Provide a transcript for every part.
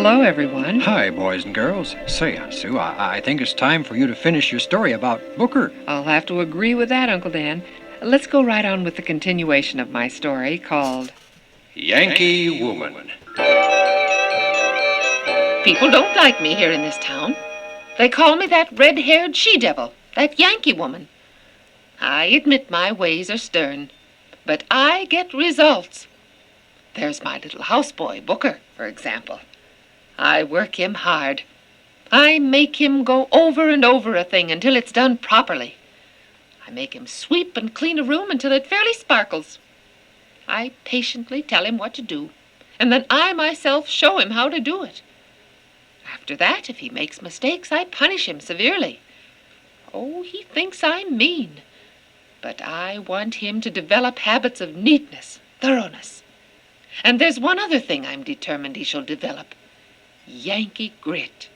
hello, everyone. Hi, boys and girls. Say, Sue, I think it's time for you to finish your story about Booker. I'll have to agree with that, Uncle Dan. Let's go right on with the continuation of my story called Yankee Woman. People don't like me here in this town. They call me that red-haired she-devil, that Yankee woman. I admit my ways are stern, but I get results. There's my little houseboy, Booker, for example. I work him hard. I make him go over and over a thing until it's done properly. I make him sweep and clean a room until it fairly sparkles. I patiently tell him what to do, and then I myself show him how to do it. After that, if he makes mistakes, I punish him severely. Oh, he thinks I'm mean, but I want him to develop habits of neatness, thoroughness. And there's one other thing I'm determined he shall develop. Yankee grit.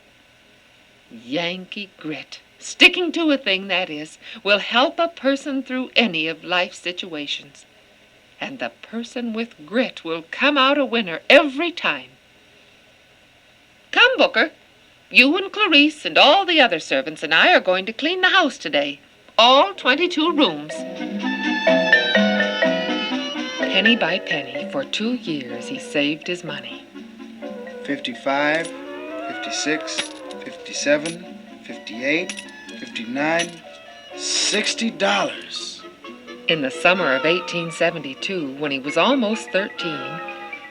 Yankee grit. Sticking to a thing, that is, will help a person through any of life's situations. And the person with grit will come out a winner every time. Come, Booker. You and Clarice and all the other servants and I are going to clean the house today. All 22 rooms. penny by penny. For 2 years, he saved his money. 55, 56, 57, 58, 59, $60. In the summer of 1872, when he was almost 13,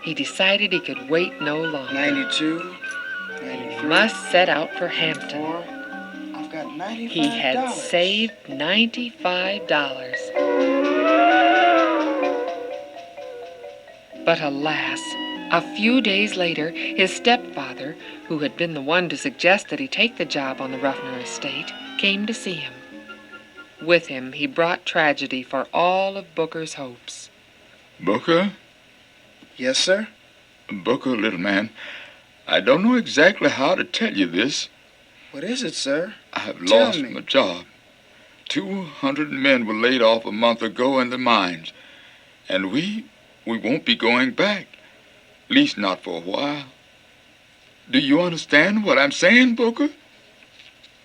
he decided he could wait no longer. 92, 93, Must set out for Hampton. 4. I've got $95. He had saved $95. But alas, a few days later, his stepfather, who had been the one to suggest that he take the job on the Ruffner estate, came to see him. With him, he brought tragedy for all of Booker's hopes. Booker? Yes, sir? Booker, little man, I don't know exactly how to tell you this. What is it, sir? I've Tell lost me. my job. 200 men were laid off a month ago in the mines. And we won't be going back. At least not for a while. Do you understand what I'm saying, Booker?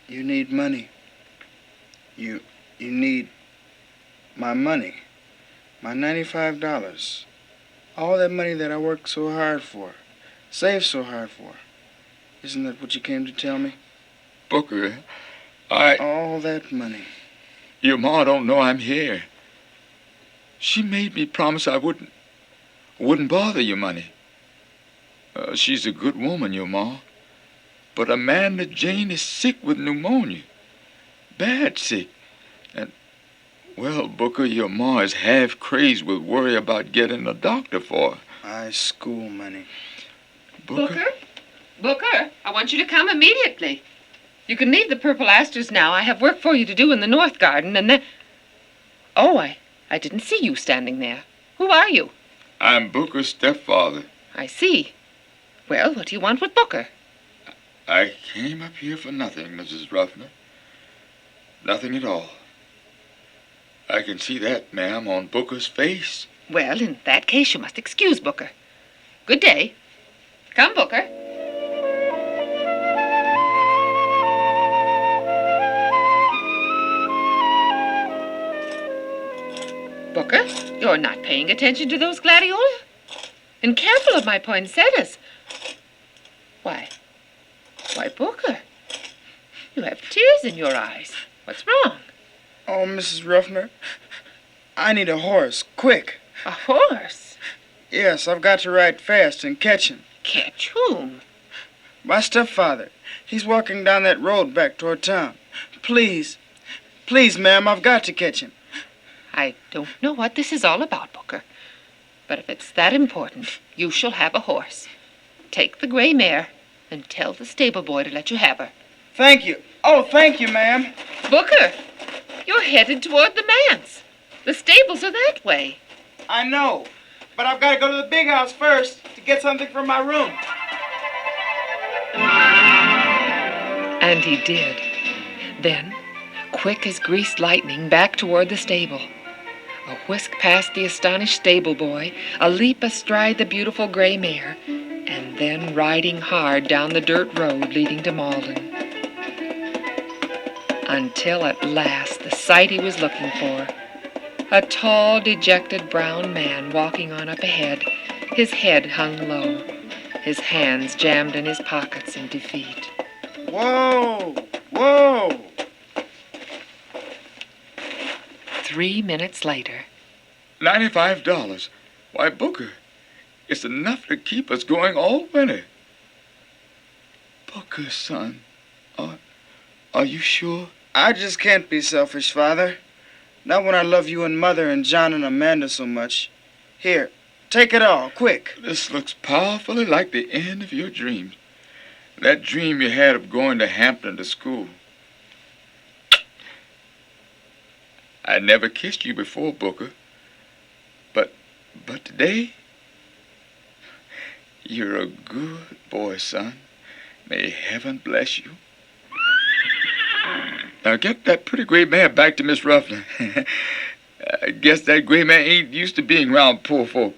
You need money. You need my money. My $95. All that money that I worked so hard for. Saved so hard for. Isn't that what you came to tell me? Booker, All that money. your ma don't know I'm here. She made me promise I wouldn't bother your money. She's a good woman, your ma. But Amanda Jane is sick with pneumonia. Bad sick. And, well, Booker, your ma is half crazed with worry about getting a doctor for her. My school money. Booker? Booker, I want you to come immediately. You can leave the purple asters now. I have work for you to do in the north garden, and then... Oh, I didn't see you standing there. Who are you? I'm Booker's stepfather. I see. Well, what do you want with Booker? I came up here for nothing, Mrs. Ruffner. Nothing at all. I can see that, ma'am, on Booker's face. Well, in that case, you must excuse Booker. Good day. Come, Booker. Booker, you're not paying attention to those gladiola? And careful of my poinsettias. Why, Booker, you have tears in your eyes. What's wrong? Oh, Mrs. Ruffner, I need a horse, quick. A horse? Yes, I've got to ride fast and catch him. Catch whom? My stepfather. He's walking down that road back toward town. Please, ma'am, I've got to catch him. I don't know what this is all about, Booker. But if it's that important, you shall have a horse. Take the gray mare and tell the stable boy to let you have her. Thank you. Oh, thank you, ma'am. Booker, you're headed toward the manse. The stables are that way. I know, but I've got to go to the big house first to get something from my room. And he did. Then, quick as greased lightning, back toward the stable. A whisk past the astonished stable boy, a leap astride the beautiful gray mare, and then riding hard down the dirt road leading to Malden. Until at last the sight he was looking for, a tall, dejected brown man walking on up ahead, his head hung low, his hands jammed in his pockets in defeat. Whoa! Whoa! 3 minutes later. $95. Why, Booker, it's enough to keep us going all winter. Booker, son, are you sure? I just can't be selfish, Father. Not when I love you and Mother and John and Amanda so much. Here, take it all, quick. This looks powerfully like the end of your dreams. That dream you had of going to Hampton to school. I never kissed you before, Booker. But today, you're a good boy, son. May heaven bless you. Now get that pretty gray mare back to Miss Ruffner. I guess that gray mare ain't used to being around poor folk.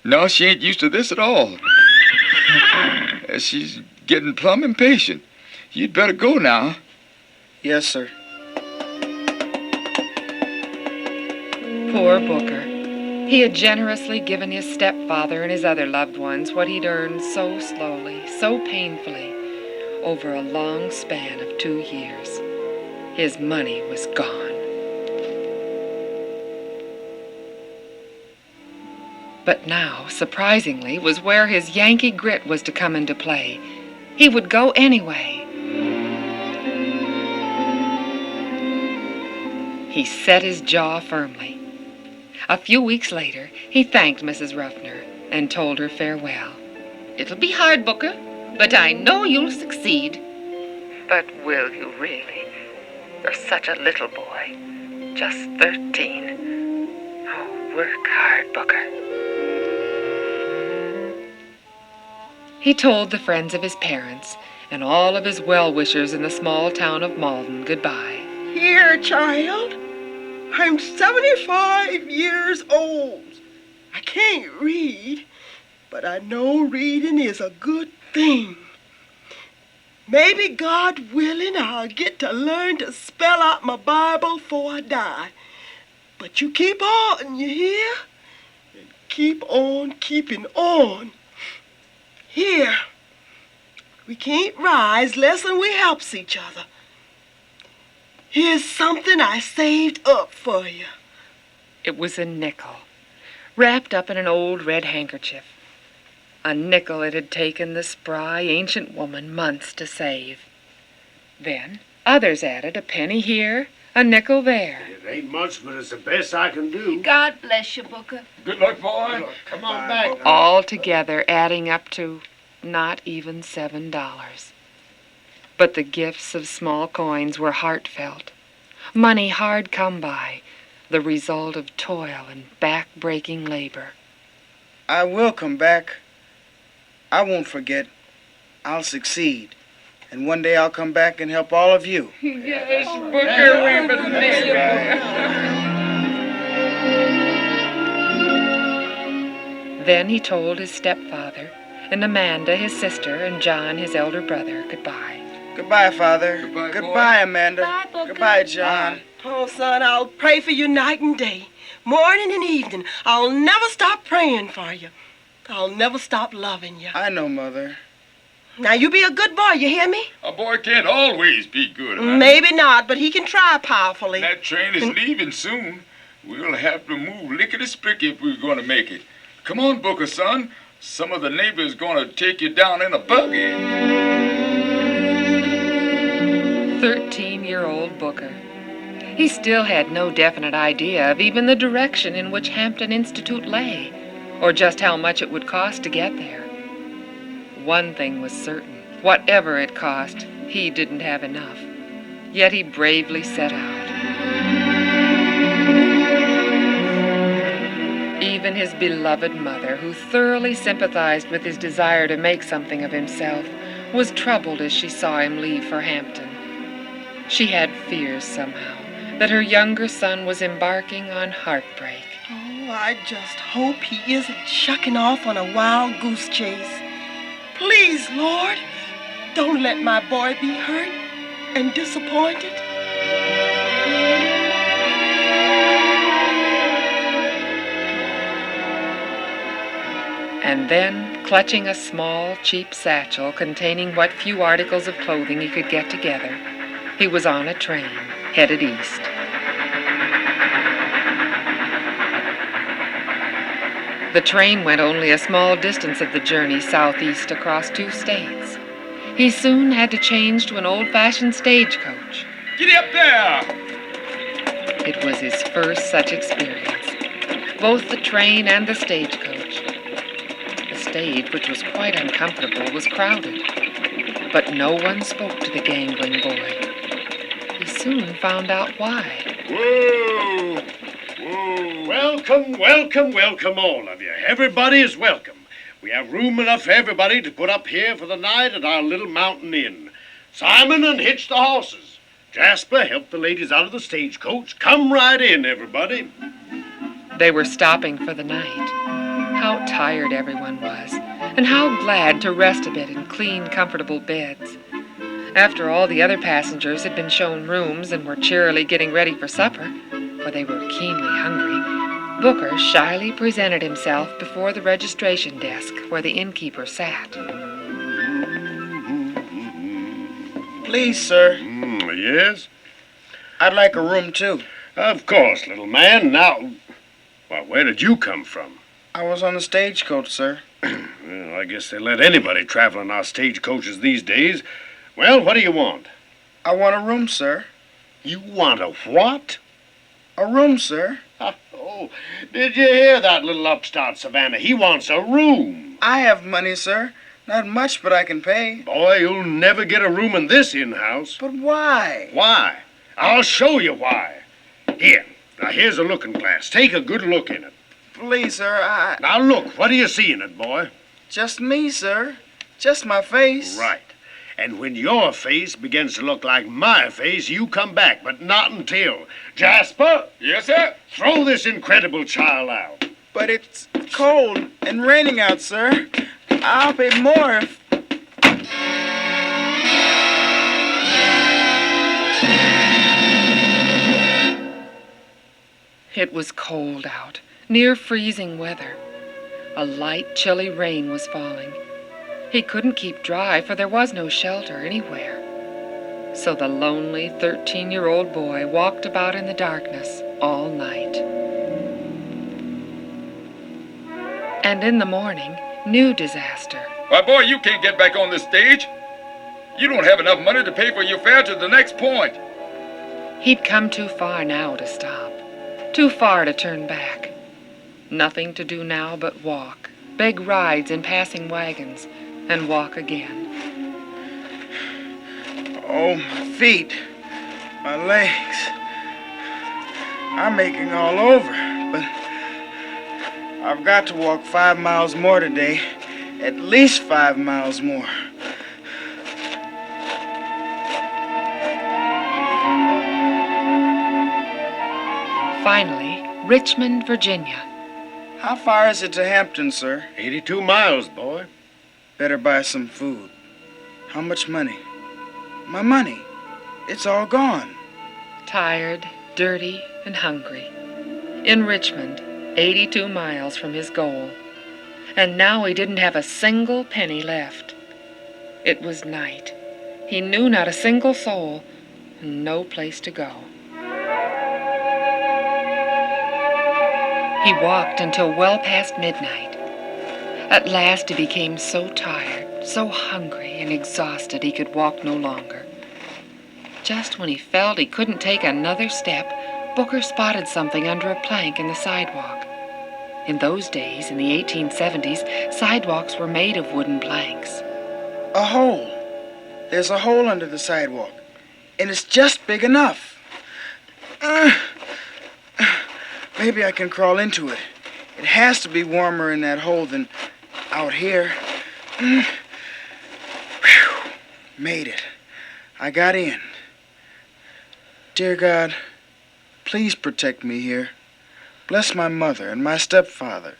No, she ain't used to this at all. She's getting plumb impatient. You'd better go now. Yes, sir. Poor Booker. He had generously given his stepfather and his other loved ones what he'd earned so slowly, so painfully, over a long span of 2 years. His money was gone. But now, surprisingly, was where his Yankee grit was to come into play. He would go anyway. He set his jaw firmly. A few weeks later, he thanked Mrs. Ruffner and told her farewell. It'll be hard, Booker, but I know you'll succeed. But will you really? You're such a little boy, just 13. Oh, work hard, Booker. He told the friends of his parents and all of his well-wishers in the small town of Malden goodbye. Here, child. I'm 75 years old. I can't read, but I know reading is a good thing. Maybe, God willing, I'll get to learn to spell out my Bible before I die. But you keep on, you hear? And keep on keeping on. Here, we can't rise less than we helps each other. Here's something I saved up for you. It was a nickel, wrapped up in an old red handkerchief. A nickel it had taken the spry, ancient woman months to save. Then others added a penny here, a nickel there. It ain't much, but it's the best I can do. God bless you, Booker. Good luck, boy. Come on back. All together adding up to not even $7. But the gifts of small coins were heartfelt, money hard come by, the result of toil and back-breaking labor. I will come back. I won't forget. I'll succeed. And one day I'll come back and help all of you. Yes, Booker, we believe you. Then he told his stepfather and Amanda, his sister, and John, his elder brother, goodbye. Goodbye, Father. Goodbye, boy. Amanda. Bye, Booker. Goodbye, John. Oh, son, I'll pray for you night and day, morning and evening. I'll never stop praying for you. I'll never stop loving you. I know, Mother. Now, you be a good boy, you hear me? A boy can't always be good, honey. Maybe not, but he can try powerfully. That train is leaving soon. We'll have to move lickety-splicky if we're going to make it. Come on, Booker, son. Some of the neighbors going to take you down in a buggy. 13-year-old Booker. He still had no definite idea of even the direction in which Hampton Institute lay, or just how much it would cost to get there. One thing was certain. Whatever it cost, he didn't have enough. Yet he bravely set out. Even his beloved mother, who thoroughly sympathized with his desire to make something of himself, was troubled as she saw him leave for Hampton. She had fears somehow that her younger son was embarking on heartbreak. Oh, I just hope he isn't shucking off on a wild goose chase. Please, Lord, don't let my boy be hurt and disappointed. And then, clutching a small, cheap satchel containing what few articles of clothing he could get together, he was on a train headed east. The train went only a small distance of the journey southeast across 2 states. He soon had to change to an old-fashioned stagecoach. Get up there! It was his first such experience, both the train and the stagecoach. The stage, which was quite uncomfortable, was crowded, but no one spoke to the gambling boy. He soon found out why. Whoa! Whoa! Welcome, welcome, welcome, all of you. Everybody is welcome. We have room enough for everybody to put up here for the night at our little mountain inn. Simon, unhitch the horses. Jasper, help the ladies out of the stagecoach. Come right in, everybody. They were stopping for the night. How tired everyone was, and how glad to rest a bit in clean, comfortable beds. After all the other passengers had been shown rooms and were cheerily getting ready for supper, for they were keenly hungry, Booker shyly presented himself before the registration desk where the innkeeper sat. Please, sir. Yes? I'd like a room, too. Of course, little man. Now, well, where did you come from? I was on the stagecoach, sir. Well, I guess they let anybody travel in our stagecoaches these days. Well, what do you want? I want a room, sir. You want a what? A room, sir. Oh, did you hear that little upstart, Savannah? He wants a room. I have money, sir. Not much, but I can pay. Boy, you'll never get a room in this inn-house. But why? Why? I'll show you why. Here, now here's a looking glass. Take a good look in it. Please, sir, Now look, what do you see in it, boy? Just me, sir. Just my face. Right. And when your face begins to look like my face, you come back, but not until. Jasper? Yes, sir? Throw this incredible child out. But it's cold and raining out, sir. I'll pay more if... It was cold out, near freezing weather. A light, chilly rain was falling. He couldn't keep dry, for there was no shelter anywhere. So the lonely 13-year-old boy walked about in the darkness all night. And in the morning, new disaster. Why, boy, you can't get back on the stage. You don't have enough money to pay for your fare to the next point. He'd come too far now to stop, too far to turn back. Nothing to do now but walk, beg rides in passing wagons, and walk again. Oh, my feet. My legs. I'm aching all over, but I've got to walk 5 miles more today. At least 5 miles more. Finally, Richmond, Virginia. How far is it to Hampton, sir? 82 miles, boy. Better buy some food. How much money? My money. It's all gone. Tired, dirty, and hungry. In Richmond, 82 miles from his goal. And now he didn't have a single penny left. It was night. He knew not a single soul, and no place to go. He walked until well past midnight. At last he became so tired, so hungry and exhausted he could walk no longer. Just when he felt he couldn't take another step, Booker spotted something under a plank in the sidewalk. In those days, in the 1870s, sidewalks were made of wooden planks. A hole. There's a hole under the sidewalk, and it's just big enough. Maybe I can crawl into it. It has to be warmer in that hole than out here. Whew. Made it. I got in. Dear God, please protect me here. Bless my mother and my stepfather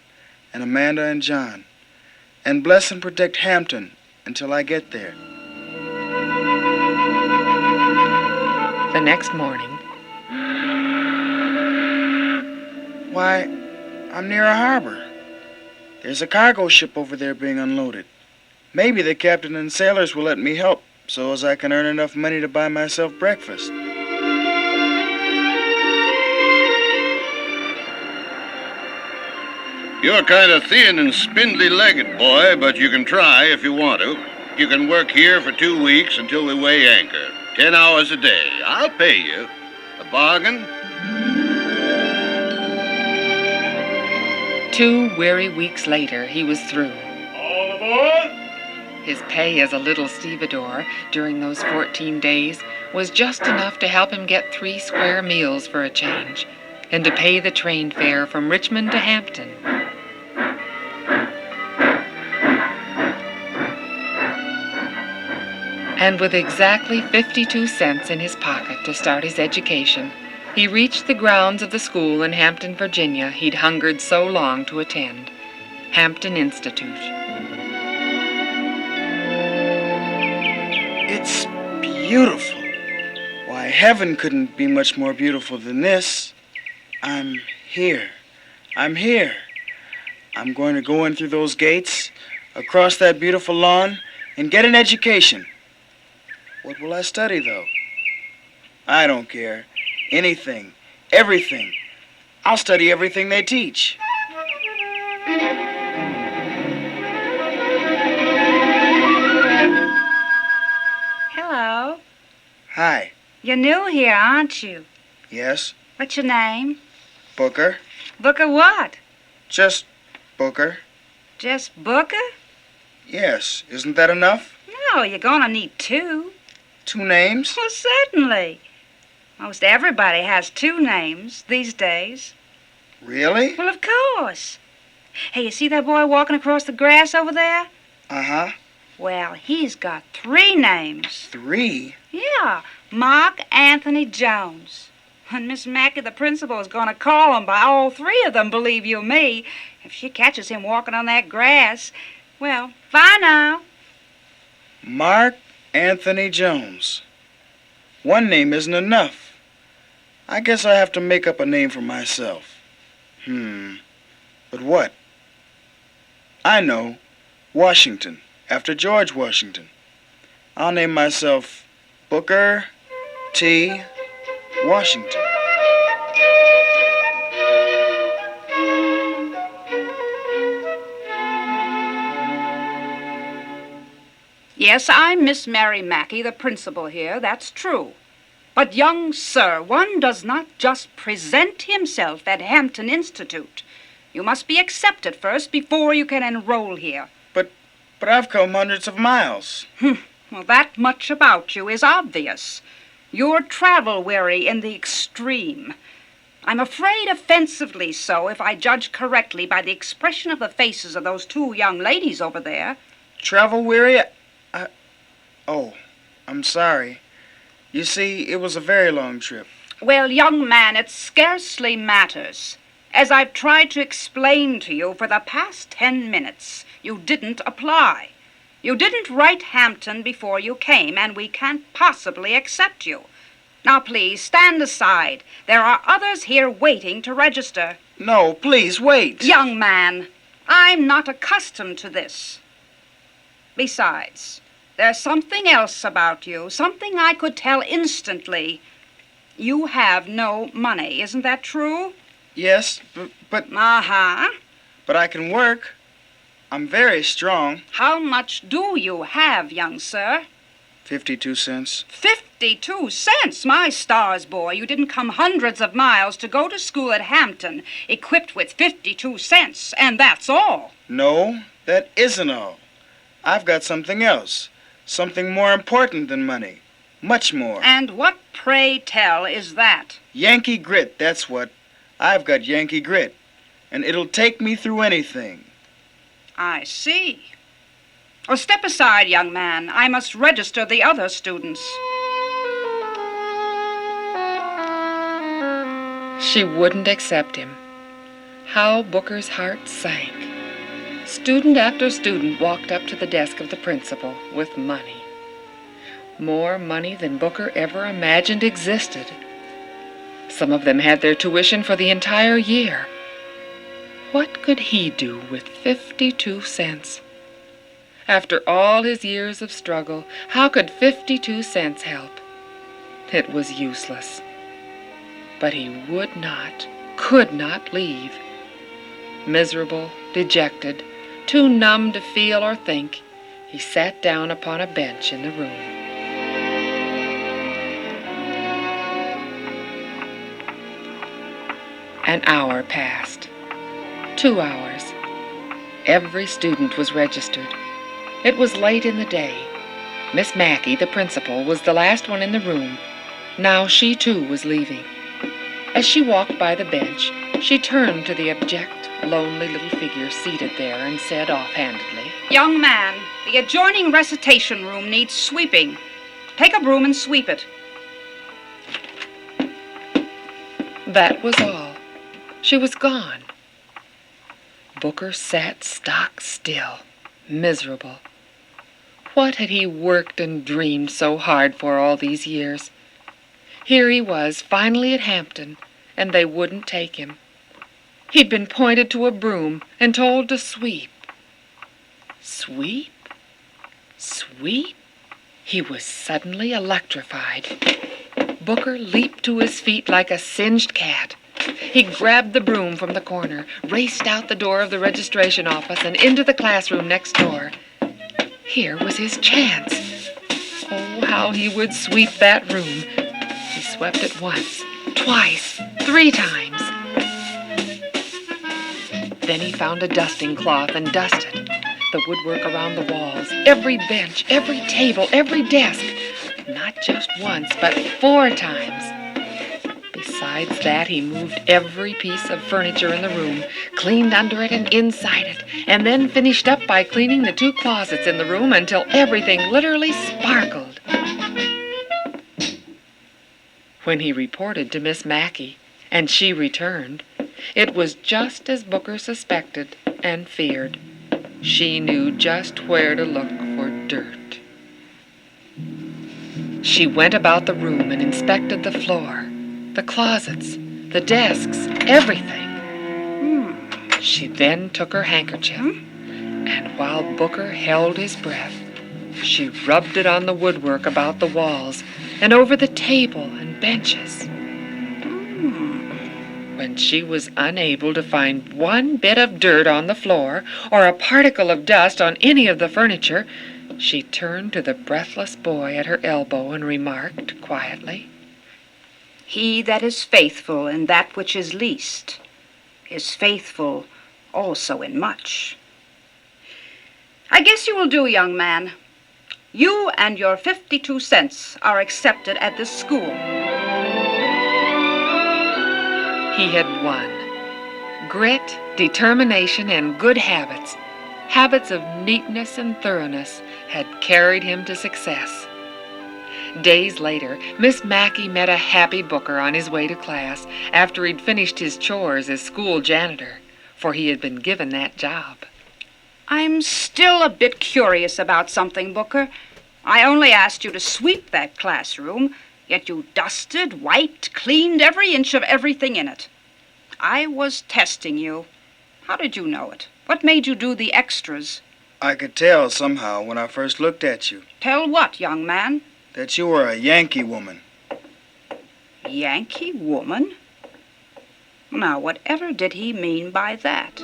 and Amanda and John. And bless and protect Hampton until I get there. The next morning, Why, I'm near a harbor. There's a cargo ship over there being unloaded. Maybe the captain and sailors will let me help so as I can earn enough money to buy myself breakfast. You're kind of thin and spindly-legged, boy, but you can try if you want to. You can work here for 2 weeks until we weigh anchor. 10 hours a day. I'll pay you. A bargain? 2 weary weeks later, he was through. All aboard! His pay as a little stevedore during those 14 days was just enough to help him get 3 square meals for a change, and to pay the train fare from Richmond to Hampton. And with exactly 52 cents in his pocket to start his education, he reached the grounds of the school in Hampton, Virginia he'd hungered so long to attend, Hampton Institute. It's beautiful. Why, heaven couldn't be much more beautiful than this. I'm here. I'm here. I'm going to go in through those gates, across that beautiful lawn, and get an education. What will I study, though? I don't care. Anything. Everything. I'll study everything they teach. Hello. Hi. You're new here, aren't you? Yes? What's your name? Booker? Booker what? Just Booker. Just Booker? Yes. Isn't that enough? No, you're gonna need 2. 2 names? Well, certainly. Most everybody has 2 names these days. Really? Well, of course. Hey, you see that boy walking across the grass over there? Uh-huh. Well, he's got 3 names. 3? Yeah, Mark Anthony Jones. And Miss Mackey, the principal, is going to call him by all 3 of them, believe you me. If she catches him walking on that grass, well, bye now. Mark Anthony Jones. 1 name isn't enough. I guess I have to make up a name for myself. But what? I know. Washington, after George Washington. I'll name myself Booker T. Washington. Yes, I'm Miss Mary Mackey, the principal here, that's true. But, young sir, one does not just present himself at Hampton Institute. You must be accepted first before you can enroll here. But I've come hundreds of miles. Well, that much about you is obvious. You're travel-weary in the extreme. I'm afraid offensively so, if I judge correctly by the expression of the faces of those 2 young ladies over there. Travel weary? Oh, I'm sorry. You see, it was a very long trip. Well, young man, it scarcely matters. As I've tried to explain to you for the past 10 minutes, you didn't apply. You didn't write Hampton before you came, and we can't possibly accept you. Now, please, stand aside. There are others here waiting to register. No, please, wait. Young man, I'm not accustomed to this. Besides, there's something else about you, something I could tell instantly. You have no money, isn't that true? Yes, but Uh-huh. But I can work. I'm very strong. How much do you have, young sir? 52 cents. 52 cents? My stars, boy, you didn't come hundreds of miles to go to school at Hampton equipped with 52 cents, and that's all. No, that isn't all. I've got something else. Something more important than money. Much more. And what, pray tell, is that? Yankee grit, that's what. I've got Yankee grit. And it'll take me through anything. I see. Oh, step aside, young man. I must register the other students. She wouldn't accept him. How Booker's heart sank. Student after student walked up to the desk of the principal with money. More money than Booker ever imagined existed. Some of them had their tuition for the entire year. What could he do with 52 cents? After all his years of struggle, how could 52 cents help? It was useless. But he would not, could not leave. Miserable, dejected, too numb to feel or think, he sat down upon a bench in the room. An hour passed. 2 hours. Every student was registered. It was late in the day. Miss Mackey, the principal, was the last one in the room. Now she too was leaving. As she walked by the bench, she turned to the abject, lonely little figure seated there and said offhandedly, Young man, the adjoining recitation room needs sweeping. Take a broom and sweep it. That was all. She was gone. Booker sat stock still, miserable. What had he worked and dreamed so hard for all these years? Here he was, finally at Hampton, and they wouldn't take him. He'd been pointed to a broom and told to sweep. Sweep? Sweep? He was suddenly electrified. Booker leaped to his feet like a singed cat. He grabbed the broom from the corner, raced out the door of the registration office and into the classroom next door. Here was his chance. Oh, how he would sweep that room. He swept it once, twice, 3 times. Then he found a dusting cloth and dusted the woodwork around the walls, every bench, every table, every desk. Not just once, but 4 times. Besides that, he moved every piece of furniture in the room, cleaned under it and inside it, and then finished up by cleaning the 2 closets in the room until everything literally sparkled. When he reported to Miss Mackey, and she returned, it was just as Booker suspected and feared. She knew just where to look for dirt. She went about the room and inspected the floor, the closets, the desks, everything. She then took her handkerchief, and while Booker held his breath, she rubbed it on the woodwork about the walls and over the table and benches. When she was unable to find one bit of dirt on the floor or a particle of dust on any of the furniture, she turned to the breathless boy at her elbow and remarked quietly, He that is faithful in that which is least is faithful also in much. I guess you will do, young man. You and your 52 cents are accepted at this school. He had won. Grit, determination, and good habits, habits of neatness and thoroughness, had carried him to success. Days later, Miss Mackey met a happy Booker on his way to class after he'd finished his chores as school janitor, for he had been given that job. I'm still a bit curious about something, Booker. I only asked you to sweep that classroom, yet you dusted, wiped, cleaned every inch of everything in it. I was testing you. How did you know it? What made you do the extras? I could tell somehow when I first looked at you Tell what, young man? that you were a Yankee woman. Yankee Woman? Now, whatever did he mean by that?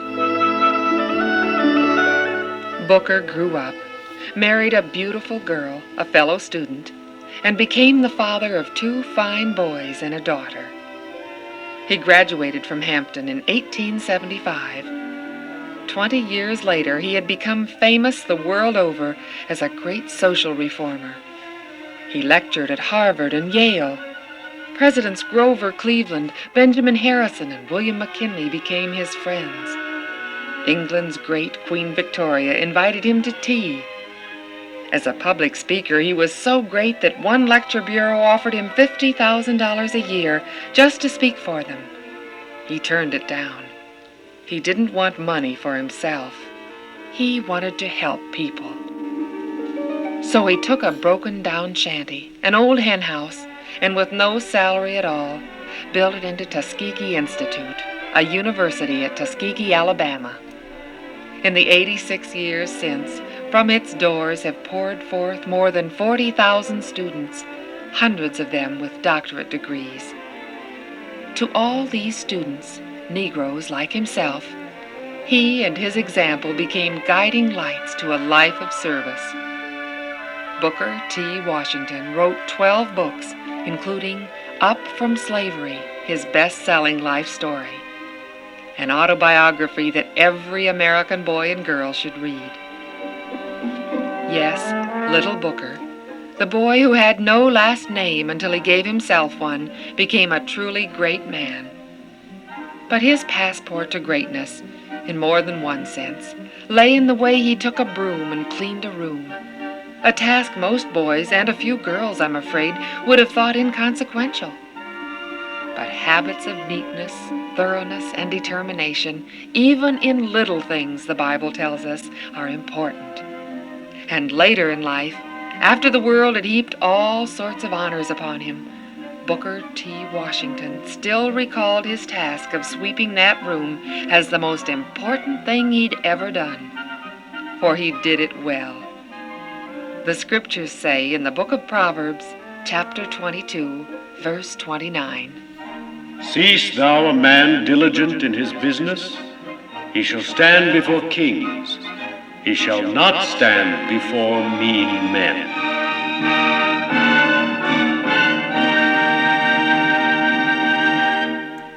Booker grew up, married a beautiful girl, a fellow student, and became the father of 2 fine boys and a daughter. He graduated from Hampton in 1875. 20 years later, he had become famous the world over as a great social reformer. He lectured at Harvard and Yale. Presidents Grover Cleveland, Benjamin Harrison, and William McKinley became his friends. England's great Queen Victoria invited him to tea. As a public speaker, he was so great that one lecture bureau offered him $50,000 a year just to speak for them. He turned it down. He didn't want money for himself. He wanted to help people. So he took a broken-down shanty, an old hen house, and with no salary at all, built it into Tuskegee Institute, a university at Tuskegee, Alabama. In the 86 years since, from its doors have poured forth more than 40,000 students, hundreds of them with doctorate degrees. To all these students, Negroes like himself, he and his example became guiding lights to a life of service. Booker T. Washington wrote 12 books, including Up from Slavery, his best-selling life story, an autobiography that every American boy and girl should read. Yes, little Booker, the boy who had no last name until he gave himself one, became a truly great man. But his passport to greatness, in more than one sense, lay in the way he took a broom and cleaned a room, a task most boys and a few girls, I'm afraid, would have thought inconsequential. But habits of neatness, thoroughness, and determination, even in little things, the Bible tells us, are important. And later in life, after the world had heaped all sorts of honors upon him, Booker T. Washington still recalled his task of sweeping that room as the most important thing he'd ever done, for he did it well. The scriptures say in the book of Proverbs, chapter 22, verse 29, Seest thou a man diligent in his business? He shall stand before kings. He shall not stand before mean men.